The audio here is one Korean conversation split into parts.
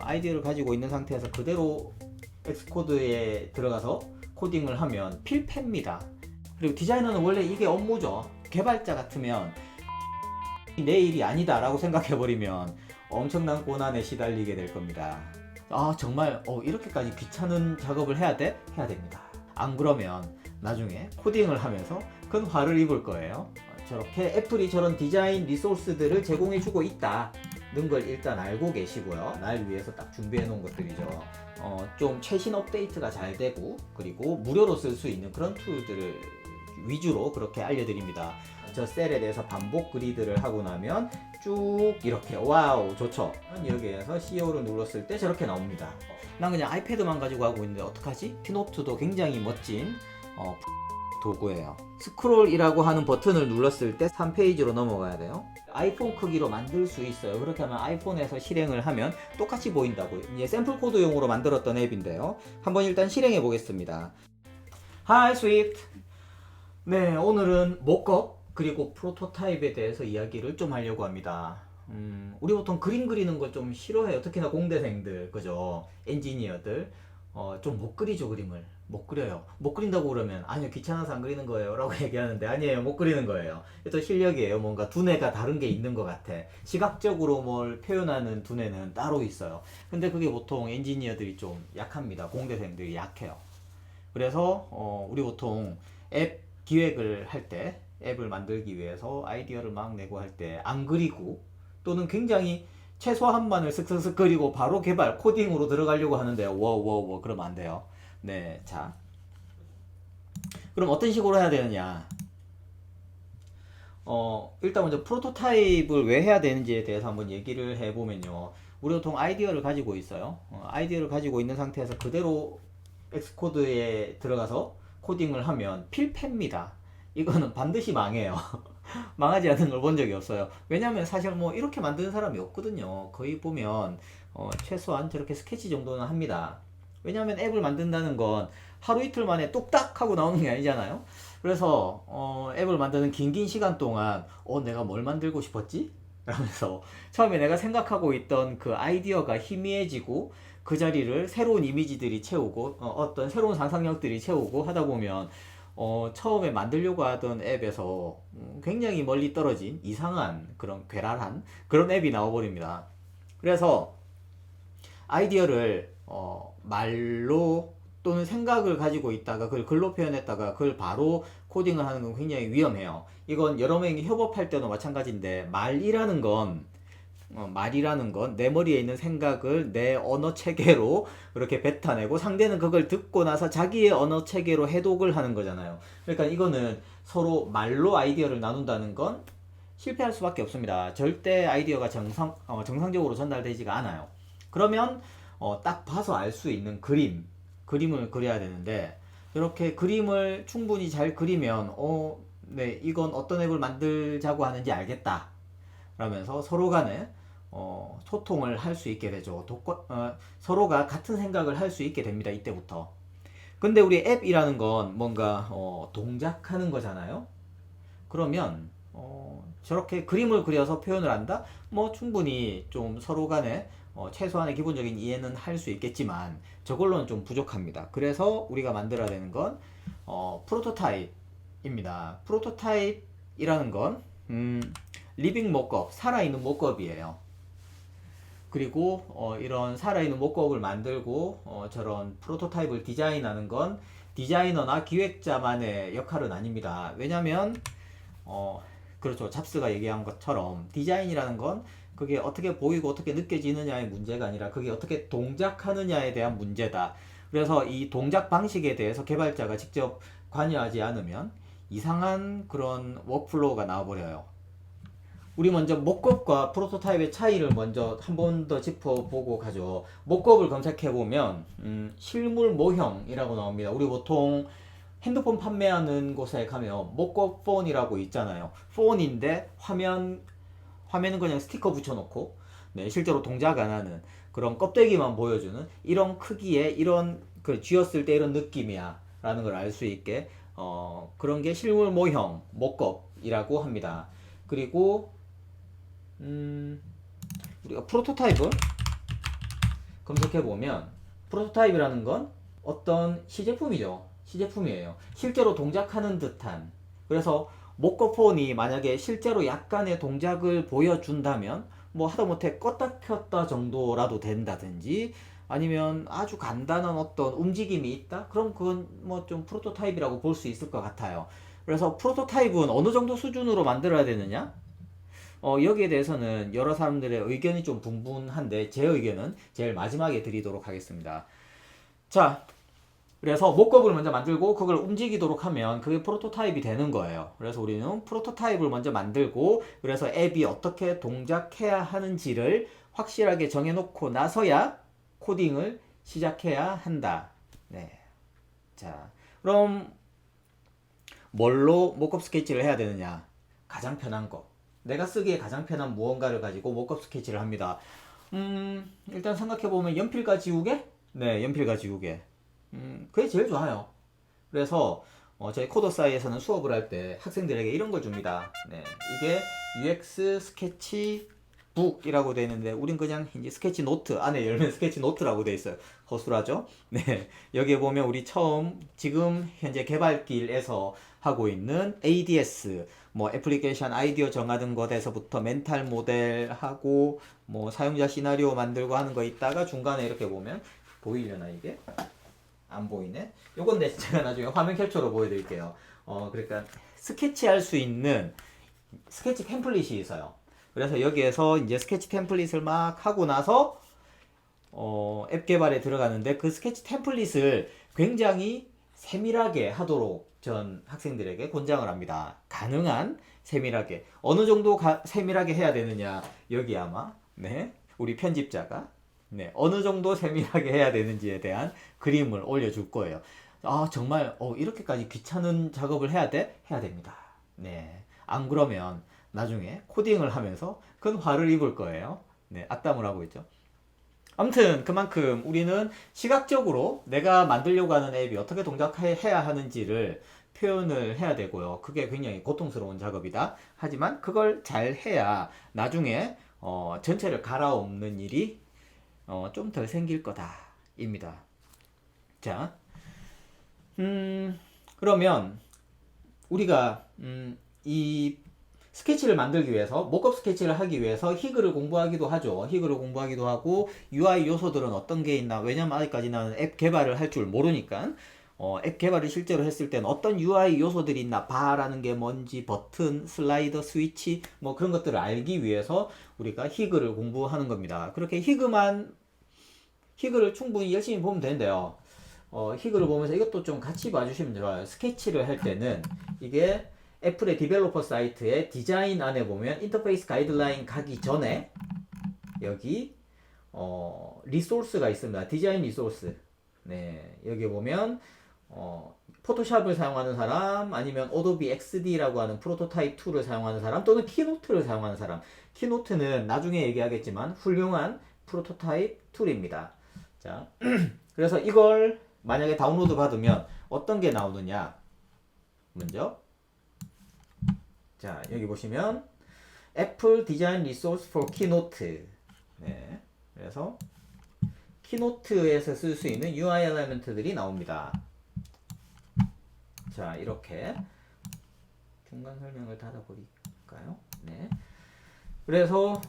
아이디어를 가지고 있는 상태에서 그대로 엑스코드에 들어가서 코딩을 하면 필패입니다. 그리고 디자이너는 원래 이게 업무죠. 개발자 같으면 내 일이 아니다 라고 생각해버리면 엄청난 고난에 시달리게 될 겁니다. 아 정말 이렇게까지 귀찮은 작업을 해야 돼? 해야 됩니다. 안 그러면 나중에 코딩을 하면서 큰 화를 입을 거예요. 저렇게 애플이 저런 디자인 리소스들을 제공해주고 있다는 걸 일단 알고 계시고요. 날 위해서 딱 준비해 놓은 것들이죠. 좀 최신 업데이트가 잘 되고 그리고 무료로 쓸 수 있는 그런 툴들을 위주로 그렇게 알려드립니다. 저 셀에 대해서 반복 그리드를 하고 나면 쭉 이렇게 와우 좋죠. 여기에서 CEO를 눌렀을 때 저렇게 나옵니다. 난 그냥 아이패드만 가지고 하고 있는데 어떡하지? 키노트도 굉장히 멋진 도구예요. 스크롤이라고 하는 버튼을 눌렀을 때 3페이지로 넘어가야 돼요. 아이폰 크기로 만들 수 있어요. 그렇게 하면 아이폰에서 실행을 하면 똑같이 보인다고. 이제 샘플 코드용으로 만들었던 앱인데요. 한번 일단 실행해 보겠습니다. Hi Swift. 네, 오늘은 모컵 그리고 프로토타입에 대해서 이야기를 좀 하려고 합니다. 우리 보통 그림 그리는 걸 좀 싫어해요. 특히나 공대생들, 그죠? 엔지니어들. 좀 못 그리죠, 그림을. 못 그려요. 못 그린다고 그러면 아니요, 귀찮아서 안 그리는 거예요 라고 얘기하는데 아니에요, 못 그리는 거예요. 또 실력이에요. 뭔가 두뇌가 다른 게 있는 것 같아. 시각적으로 뭘 표현하는 두뇌는 따로 있어요. 근데 그게 보통 엔지니어들이 좀 약합니다. 공대생들이 약해요. 그래서 우리 보통 앱 기획을 할 때, 앱을 만들기 위해서 아이디어를 막 내고 할 때 안 그리고 또는 굉장히 최소한만을 슥슥슥 그리고 바로 개발, 코딩으로 들어가려고 하는데요. 워워워 그러면 안 돼요. 네, 자 그럼 어떤 식으로 해야 되느냐. 일단 먼저 프로토타입을 왜 해야 되는지에 대해서 한번 얘기를 해보면요. 우리 보통 아이디어를 가지고 있어요. 아이디어를 가지고 있는 상태에서 그대로 엑스코드에 들어가서 코딩을 하면 필패입니다. 이거는 반드시 망해요. 망하지 않는 걸 본 적이 없어요. 왜냐면 사실 뭐 이렇게 만드는 사람이 없거든요. 거의 보면 최소한 저렇게 스케치 정도는 합니다. 왜냐면 앱을 만든다는 건 하루 이틀 만에 뚝딱 하고 나오는 게 아니잖아요. 그래서 앱을 만드는 긴 시간 동안 내가 뭘 만들고 싶었지? 라면서 처음에 내가 생각하고 있던 그 아이디어가 희미해지고 그 자리를 새로운 이미지들이 채우고 어떤 새로운 상상력들이 채우고 하다 보면 처음에 만들려고 하던 앱에서 굉장히 멀리 떨어진 이상한 그런 괴랄한 그런 앱이 나와버립니다. 그래서 아이디어를 말로 또는 생각을 가지고 있다가 그걸 글로 표현했다가 그걸 바로 코딩을 하는 건 굉장히 위험해요. 이건 여러 명이 협업할 때도 마찬가지인데 말이라는 건 내 머리에 있는 생각을 내 언어 체계로 그렇게 뱉어내고 상대는 그걸 듣고 나서 자기의 언어 체계로 해독을 하는 거잖아요. 그러니까 이거는 서로 말로 아이디어를 나눈다는 건 실패할 수밖에 없습니다. 절대 아이디어가 정상적으로 전달되지가 않아요. 그러면 딱 봐서 알 수 있는 그림을 그려야 되는데 이렇게 그림을 충분히 잘 그리면 네, 이건 어떤 앱을 만들자고 하는지 알겠다 라면서 서로 간에 소통을 할 수 있게 되죠. 서로가 같은 생각을 할 수 있게 됩니다. 이때부터. 근데 우리 앱이라는 건 뭔가 동작하는 거잖아요. 그러면 저렇게 그림을 그려서 표현을 한다? 뭐 충분히 좀 서로 간에 최소한의 기본적인 이해는 할 수 있겠지만 저걸로는 좀 부족합니다. 그래서 우리가 만들어야 되는 건 프로토타입입니다. 프로토타입이라는 건 리빙 모컵, 살아있는 모컵이에요. 그리고 이런 살아있는 모컵을 만들고 저런 프로토타입을 디자인하는 건 디자이너나 기획자만의 역할은 아닙니다. 왜냐면 그렇죠. 잡스가 얘기한 것처럼 디자인이라는 건 그게 어떻게 보이고 어떻게 느껴지느냐의 문제가 아니라 그게 어떻게 동작하느냐에 대한 문제다. 그래서 이 동작 방식에 대해서 개발자가 직접 관여하지 않으면 이상한 그런 워크플로우가 나와버려요. 우리 먼저 모컵과 프로토타입의 차이를 먼저 한 번 더 짚어보고 가죠. 모컵을 검색해보면 실물 모형이라고 나옵니다. 우리 보통 핸드폰 판매하는 곳에 가면 모컵 폰이라고 있잖아요. 폰인데 화면은 그냥 스티커 붙여놓고 실제로 동작 안 하는 그런 껍데기만 보여주는 이런 크기의 이런 쥐었을 때 이런 느낌이야 라는 걸 알 수 있게 그런 게 실물 모형 모컵이라고 합니다. 그리고 우리가 프로토타입을 검색해보면 프로토타입이라는 건 어떤 시제품이죠. 시제품이에요. 실제로 동작하는 듯한. 그래서 모커폰이 만약에 실제로 약간의 동작을 보여준다면 뭐 하다못해 껐다 켰다 정도라도 된다든지 아니면 아주 간단한 어떤 움직임이 있다? 그럼 그건 뭐 좀 프로토타입이라고 볼 수 있을 것 같아요. 그래서 프로토타입은 어느 정도 수준으로 만들어야 되느냐? 여기에 대해서는 여러 사람들의 의견이 좀 분분한데 제 의견은 제일 마지막에 드리도록 하겠습니다. 자, 그래서 목겁을 먼저 만들고 그걸 움직이도록 하면 그게 프로토타입이 되는 거예요. 그래서 우리는 프로토타입을 먼저 만들고 그래서 앱이 어떻게 동작해야 하는지를 확실하게 정해놓고 나서야 코딩을 시작해야 한다. 네. 자, 그럼 뭘로 목겁 스케치를 해야 되느냐? 가장 편한 거. 내가 쓰기에 가장 편한 무언가를 가지고 목겁 스케치를 합니다. 일단 생각해보면 연필과 지우개? 네, 연필과 지우개. 그게 제일 좋아요. 그래서 저희 코더사이에서는 수업을 할 때 학생들에게 이런 걸 줍니다. 네, 이게 UX 스케치북이라고 되어 있는데 우린 그냥 이제 스케치 노트 안에 열면 스케치 노트라고 되어 있어요. 허술하죠? 네, 여기에 보면 우리 처음 지금 현재 개발길에서 하고 있는 ADS 뭐 애플리케이션 아이디어 정하는 것에서부터 멘탈 모델하고 뭐 사용자 시나리오 만들고 하는 거 있다가 중간에 이렇게 보면 보이려나 이게? 안 보이네? 요건 제가 나중에 화면 캡처로 보여드릴게요. 그러니까 스케치할 수 있는 스케치 템플릿이 있어요. 그래서 여기에서 이제 스케치 템플릿을 막 하고 나서 앱 개발에 들어가는데 그 스케치 템플릿을 굉장히 세밀하게 하도록 전 학생들에게 권장을 합니다. 가능한 세밀하게. 어느 정도 세밀하게 해야 되느냐. 여기 아마 네 우리 편집자가 네, 어느 정도 세밀하게 해야 되는지에 대한 그림을 올려줄 거예요. 아, 정말, 이렇게까지 귀찮은 작업을 해야 돼? 해야 됩니다. 네. 안 그러면 나중에 코딩을 하면서 큰 화를 입을 거예요. 네, 악담을 하고 있죠. 아무튼, 그만큼 우리는 시각적으로 내가 만들려고 하는 앱이 어떻게 동작해야 하는지를 표현을 해야 되고요. 그게 굉장히 고통스러운 작업이다. 하지만 그걸 잘 해야 나중에 전체를 갈아엎는 일이 좀 덜 생길 거다 입니다. 자, 그러면 우리가 이 스케치를 만들기 위해서 목업 스케치를 하기 위해서 히그를 공부하기도 하죠. 히그를 공부하기도 하고 UI 요소들은 어떤 게 있나, 왜냐면 아직까지 나는 앱 개발을 할 줄 모르니까 앱 개발을 실제로 했을 때는 어떤 UI 요소들이 있나, 바라는 게 뭔지, 버튼, 슬라이더, 스위치 뭐 그런 것들을 알기 위해서 우리가 히그를 공부하는 겁니다. 그렇게 히그를 충분히 열심히 보면 되는데요. 히그를 보면서 이것도 좀 같이 봐주시면 좋아요. 스케치를 할 때는 이게 애플의 디벨로퍼 사이트의 디자인 안에 보면 인터페이스 가이드라인 가기 전에 여기 리소스가 있습니다. 디자인 리소스. 네, 여기 보면 포토샵을 사용하는 사람, 아니면 어도비 XD라고 하는 프로토타입 툴을 사용하는 사람, 또는 키노트를 사용하는 사람. 키노트는 나중에 얘기하겠지만 훌륭한 프로토타입 툴입니다. 자, 그래서 이걸 만약에 다운로드 받으면 어떤 게 나오느냐? 먼저, 자, 여기 보시면 애플 디자인 리소스 for 키노트. 네, 그래서 키노트에서 쓸 수 있는 UI 엘리먼트들이 나옵니다. 자, 이렇게 중간 설명을 닫아버릴까요? 네. 그래서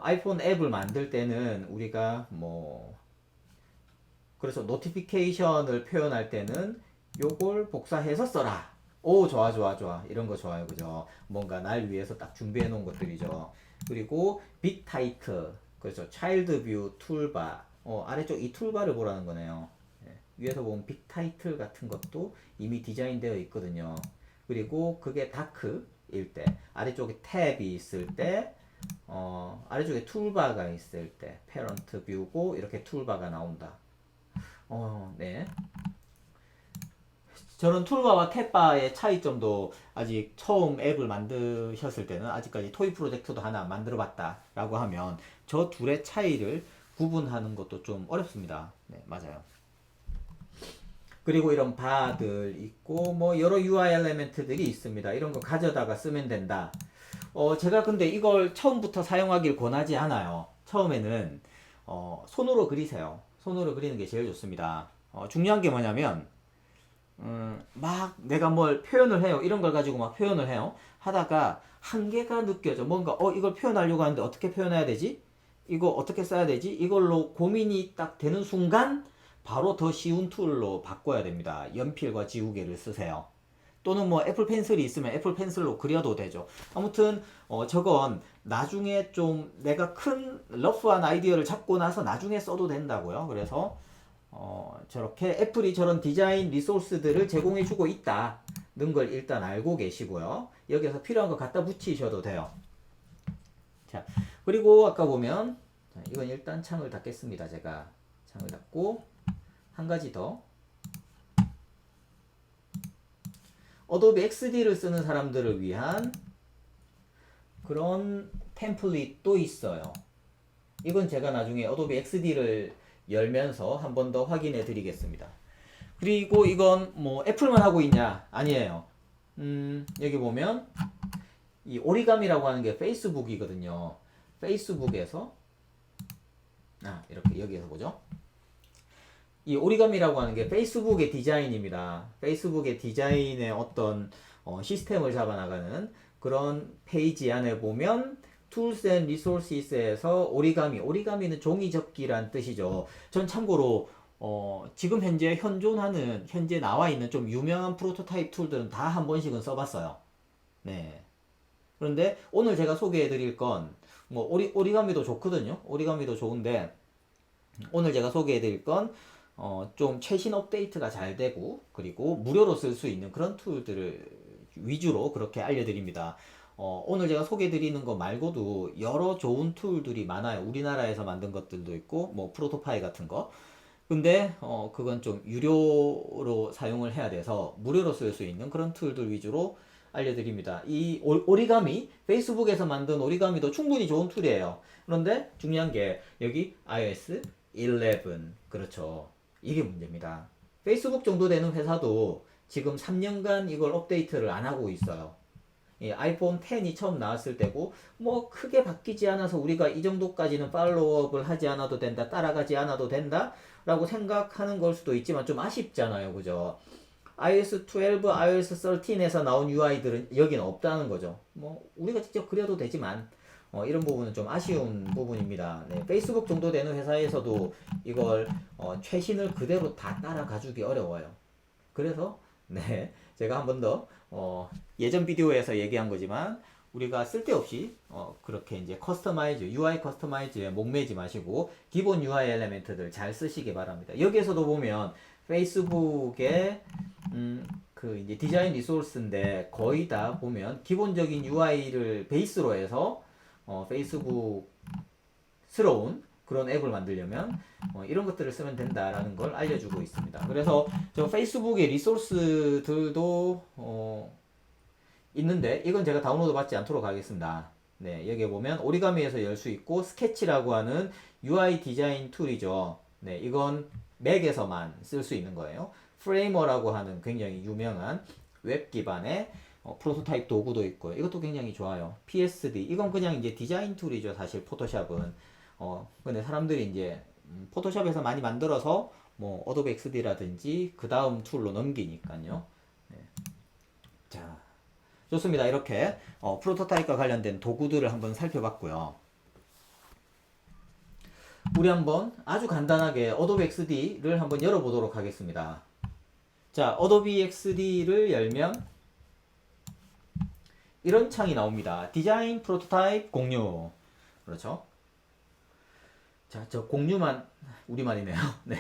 아이폰 앱을 만들 때는 우리가 그래서 노티피케이션을 표현할 때는 요걸 복사해서 써라. 오, 좋아. 이런 거 좋아요. 그죠? 뭔가 날 위해서 딱 준비해 놓은 것들이죠. 그리고 빅 타이틀. 그렇죠. 차일드 뷰 툴바. 아래쪽 이 툴바를 보라는 거네요. 네. 위에서 보면 빅 타이틀 같은 것도 이미 디자인되어 있거든요. 그리고 그게 다크일 때, 아래쪽에 탭이 있을 때, 아래쪽에 툴바가 있을 때, 패런트 뷰고 이렇게 툴바가 나온다. 네. 저는 툴바와 탭바의 차이점도 아직 처음 앱을 만드셨을 때는 아직까지 토이 프로젝트도 하나 만들어 봤다 라고 하면 저 둘의 차이를 구분하는 것도 좀 어렵습니다. 네, 맞아요. 그리고 이런 바들 있고 여러 UI 엘리멘트들이 있습니다. 이런 거 가져다가 쓰면 된다. 제가 근데 이걸 처음부터 사용하길 권하지 않아요. 처음에는 손으로 그리세요. 손으로 그리는 게 제일 좋습니다. 중요한 게 뭐냐면 막 내가 뭘 표현을 해요. 이런 걸 가지고 막 표현을 해요. 하다가 한계가 느껴져. 뭔가 이걸 표현하려고 하는데 어떻게 표현해야 되지? 이거 어떻게 써야 되지? 이걸로 고민이 딱 되는 순간 바로 더 쉬운 툴로 바꿔야 됩니다. 연필과 지우개를 쓰세요. 또는 뭐 애플 펜슬이 있으면 애플 펜슬로 그려도 되죠. 아무튼 저건 나중에 좀 내가 큰 러프한 아이디어를 잡고 나서 나중에 써도 된다고요. 그래서 저렇게 애플이 저런 디자인 리소스들을 제공해주고 있다는 걸 일단 알고 계시고요. 여기서 필요한 거 갖다 붙이셔도 돼요. 자, 그리고 아까 보면 이건 일단 창을 닫겠습니다. 제가 창을 닫고 한 가지 더 어도비 XD를 쓰는 사람들을 위한 그런 템플릿도 있어요. 이건 제가 나중에 어도비 XD를 열면서 한 번 더 확인해 드리겠습니다. 그리고 이건 뭐 애플만 하고 있냐? 아니에요. 여기 보면 이 오리가미라고 하는 게 페이스북이거든요. 페이스북에서 이렇게 여기에서 보죠. 이 오리가미라고 하는 게 페이스북의 디자인입니다. 페이스북의 디자인의 어떤 시스템을 잡아나가는 그런 페이지 안에 보면 Tools and Resources에서 오리가미는 종이접기란 뜻이죠. 전 참고로 지금 현재 나와 있는 좀 유명한 프로토타입 툴들은 다 한 번씩은 써봤어요. 네. 그런데 오늘 제가 소개해드릴 건 뭐 오리가미도 좋거든요. 오리가미도 좋은데 오늘 제가 소개해드릴 건 좀 최신 업데이트가 잘 되고 그리고 무료로 쓸 수 있는 그런 툴들을 위주로 그렇게 알려드립니다. 오늘 제가 소개해드리는 거 말고도 여러 좋은 툴들이 많아요. 우리나라에서 만든 것들도 있고 뭐 프로토파이 같은 거. 근데 그건 좀 유료로 사용을 해야 돼서 무료로 쓸 수 있는 그런 툴들 위주로 알려드립니다. 이 오리가미, 페이스북에서 만든 오리가미도 충분히 좋은 툴이에요. 그런데 중요한 게 여기 iOS 11, 그렇죠. 이게 문제입니다. 페이스북 정도 되는 회사도 지금 3년간 이걸 업데이트를 안 하고 있어요. 아이폰 10이 처음 나왔을 때고 뭐 크게 바뀌지 않아서 우리가 이 정도까지는 팔로우업을 하지 않아도 된다, 따라가지 않아도 된다 라고 생각하는 걸 수도 있지만 좀 아쉽잖아요. 그죠? iOS 12, iOS 13에서 나온 UI들은 여기는 없다는 거죠. 뭐 우리가 직접 그려도 되지만 이런 부분은 좀 아쉬운 부분입니다. 네, 페이스북 정도 되는 회사에서도 이걸 최신을 그대로 다 따라가주기 어려워요. 그래서 네, 제가 한 번 더 예전 비디오에서 얘기한 거지만 우리가 쓸데없이 그렇게 이제 UI 커스터마이즈에 목매지 마시고 기본 UI 엘리멘트들 잘 쓰시기 바랍니다. 여기에서도 보면 페이스북의 그 이제 디자인 리소스인데 거의 다 보면 기본적인 UI를 베이스로 해서 페이스북스러운 그런 앱을 만들려면 이런 것들을 쓰면 된다라는 걸 알려주고 있습니다. 그래서 저 페이스북의 리소스들도 있는데 이건 제가 다운로드 받지 않도록 하겠습니다. 네, 여기 보면 오리가미에서 열 수 있고 스케치라고 하는 UI 디자인 툴이죠. 네, 이건 맥에서만 쓸 수 있는 거예요. 프레이머라고 하는 굉장히 유명한 웹 기반의 프로토타입 도구도 있고요. 이것도 굉장히 좋아요. PSD 이건 그냥 이제 디자인 툴이죠. 사실 포토샵은 근데 사람들이 이제 포토샵에서 많이 만들어서 뭐 어도비 XD라든지 그 다음 툴로 넘기니까요. 네. 자, 좋습니다. 이렇게 프로토타입과 관련된 도구들을 한번 살펴봤고요. 우리 한번 아주 간단하게 어도비 XD를 한번 열어보도록 하겠습니다. 자, 어도비 XD를 열면 이런 창이 나옵니다. 디자인 프로토타입 공유. 그렇죠? 자, 저 공유만 우리말이네요. 네.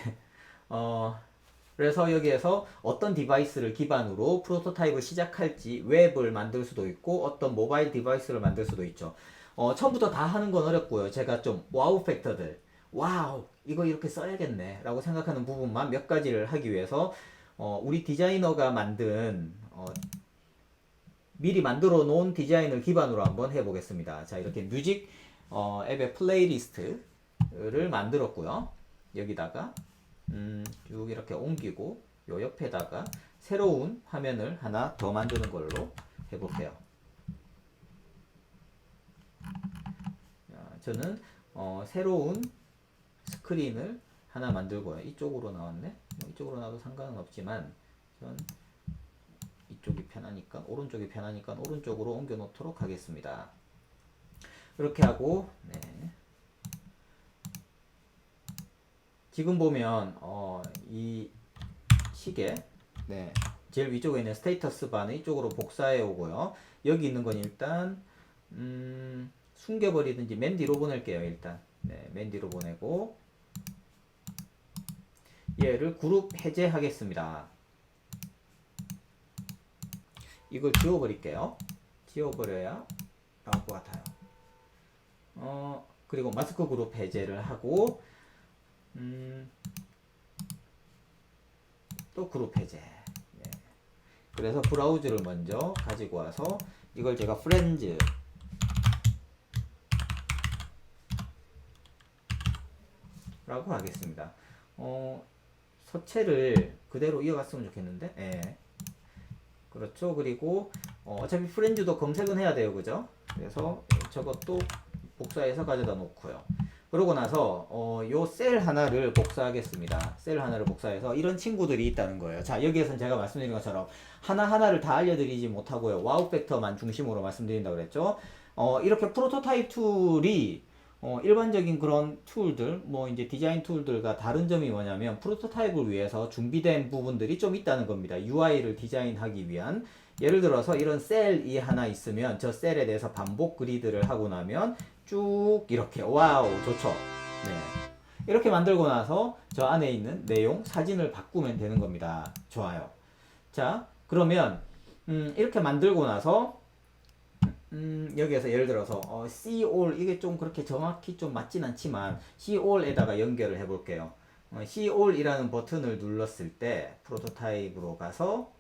그래서 여기에서 어떤 디바이스를 기반으로 프로토타입을 시작할지 웹을 만들 수도 있고 어떤 모바일 디바이스를 만들 수도 있죠. 처음부터 다 하는 건 어렵고요. 제가 좀 와우 팩터들, 와우 이거 이렇게 써야겠네 라고 생각하는 부분만 몇 가지를 하기 위해서 우리 디자이너가 만든 미리 만들어 놓은 디자인을 기반으로 한번 해보겠습니다. 자, 이렇게 뮤직 앱의 플레이리스트를 만들었고요. 여기다가 쭉 이렇게 옮기고 요 옆에다가 새로운 화면을 하나 더 만드는 걸로 해볼게요. 자, 저는 새로운 스크린을 하나 만들고요. 이쪽으로 나왔네. 뭐 이쪽으로 나와도 상관은 없지만 전 이쪽이 편하니까 오른쪽이 편하니까 오른쪽으로 옮겨 놓도록 하겠습니다. 이렇게 하고 네. 지금 보면 이 시계 네. 제일 위쪽에 있는 스테이터스 바는 이쪽으로 복사해 오고요. 여기 있는 건 일단 숨겨버리든지 맨 뒤로 보낼게요. 일단 네, 맨 뒤로 보내고 얘를 그룹 해제하겠습니다. 이걸 지워버릴게요. 지워버려야 나올 것 같아요. 그리고 마스크 그룹 해제를 하고 또 그룹 해제. 네. 그래서 브라우즈를 먼저 가지고 와서 이걸 제가 프렌즈 라고 하겠습니다. 서체를 그대로 이어갔으면 좋겠는데 예. 그렇죠. 그리고 어차피 프렌즈도 검색은 해야 돼요. 그죠? 그래서 저것도 복사해서 가져다 놓고요. 그러고 나서 요 셀 하나를 복사하겠습니다. 셀 하나를 복사해서 이런 친구들이 있다는 거예요. 자, 여기에서는 제가 말씀드린 것처럼 하나하나를 다 알려드리지 못하고요. 와우 팩터만 중심으로 말씀드린다고 그랬죠. 이렇게 프로토타입 툴이 일반적인 그런 툴들, 뭐 이제 디자인 툴들과 다른 점이 뭐냐면 프로토타입을 위해서 준비된 부분들이 좀 있다는 겁니다. UI를 디자인하기 위한. 예를 들어서 이런 셀이 하나 있으면 저 셀에 대해서 반복 그리드를 하고 나면 쭉 이렇게 와우 좋죠. 네. 이렇게 만들고 나서 저 안에 있는 내용 사진을 바꾸면 되는 겁니다. 좋아요. 자, 그러면 이렇게 만들고 나서 여기에서 예를 들어서 see all 이게 좀 그렇게 정확히 좀 맞진 않지만 see all에다가 연결을 해 볼게요. see all 이라는 버튼을 눌렀을 때 프로토타입으로 가서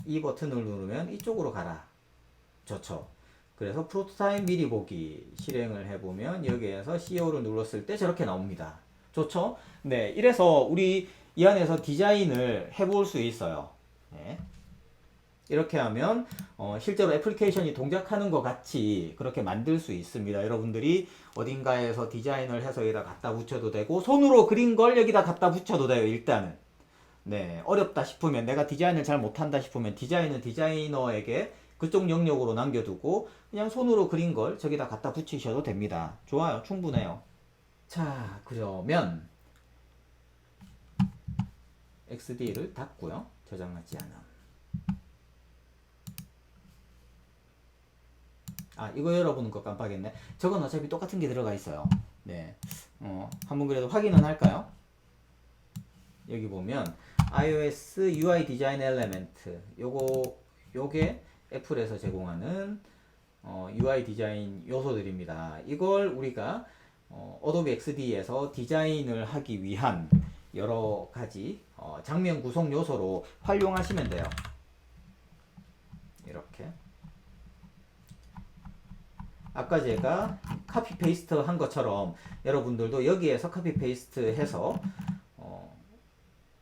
이 버튼을 누르면 이쪽으로 가라. 좋죠. 그래서 프로토타입 미리 보기 실행을 해보면 여기에서 see all을 눌렀을 때 저렇게 나옵니다. 좋죠? 네, 이래서 우리 이 안에서 디자인을 해볼 수 있어요. 네. 이렇게 하면 실제로 애플리케이션이 동작하는 것 같이 그렇게 만들 수 있습니다. 여러분들이 어딘가에서 디자인을 해서 여기다 갖다 붙여도 되고 손으로 그린 걸 여기다 갖다 붙여도 돼요. 일단은 네, 어렵다 싶으면 내가 디자인을 잘 못한다 싶으면 디자인은 디자이너에게 그쪽 영역으로 남겨두고 그냥 손으로 그린 걸 저기다 갖다 붙이셔도 됩니다. 좋아요. 충분해요. 자, 그러면 XD를 닫고요. 저장하지 않음. 아, 이거 열어보는 거 깜빡했네. 저건 어차피 똑같은 게 들어가 있어요. 네. 한번 그래도 확인은 할까요? 여기 보면 iOS UI 디자인 엘레멘트 요게 애플에서 제공하는 UI 디자인 요소들입니다. 이걸 우리가 어도비 XD에서 디자인을 하기 위한 여러 가지 장면 구성 요소로 활용하시면 돼요. 이렇게 아까 제가 카피 페이스트 한 것처럼 여러분들도 여기에서 카피 페이스트 해서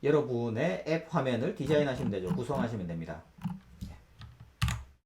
여러분의 앱 화면을 디자인하시면 되죠. 구성하시면 됩니다.